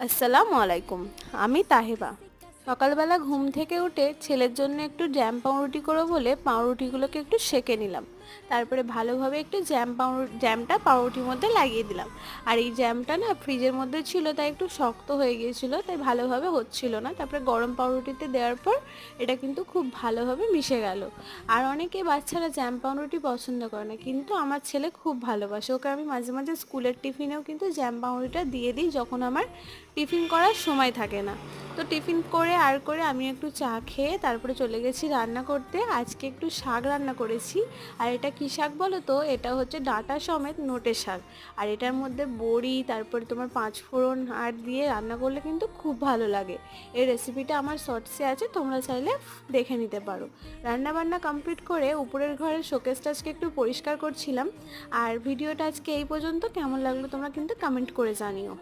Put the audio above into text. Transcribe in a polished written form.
আসসালামু আলাইকুম। আমি তাহেবা। সকালবেলা ঘুম থেকে উঠে ছেলের জন্য একটু জ্যাম পাউরুটি করবো বলে পাউরুটিগুলোকে একটু সেঁকে নিলাম। তারপরে ভালোভাবে একটু জ্যামটা পাউরুটির মধ্যে লাগিয়ে দিলাম। আর এই জ্যামটা না ফ্রিজের মধ্যে ছিল, তাই একটু শক্ত হয়ে গিয়েছিল, তাই ভালোভাবে হচ্ছিল না। তারপরে গরম পাউরুটিতে দেওয়ার পর এটা কিন্তু খুব ভালোভাবে মিশে গেল। আর অনেকে বাচ্চারা জ্যাম পাউরুটি পছন্দ করে না, কিন্তু আমার ছেলে খুব ভালোবাসে। ওকে আমি মাঝে মাঝে স্কুলের টিফিনেও কিন্তু জ্যাম পাউরুটিটা দিয়ে দিই, যখন আমার টিফিন করার সময় থাকে না। তো টিফিন করে আমি একটু চা খেয়ে তারপরে চলে গেছি রান্না করতে। আজকে একটু শাক রান্না করেছি। আর এটা কী শাক বলো তো? এটা হচ্ছে ডাঁটা সমেত নোটে শাক। আর এটার মধ্যে বড়ি, তারপরে তোমার পাঁচফোড়ন আর দিয়ে রান্না করলে কিন্তু খুব ভালো লাগে। এই রেসিপিটা আমার শর্টসে আছে, তোমরা চাইলে দেখে নিতে পারো। রান্না বান্না কমপ্লিট করে উপরের ঘরের শোকেসটা আজকে একটু পরিষ্কার করছিলাম। আর ভিডিওটা আজকে এই পর্যন্ত। কেমন লাগলো তোমরা কিন্তু কমেন্ট করে জানিও।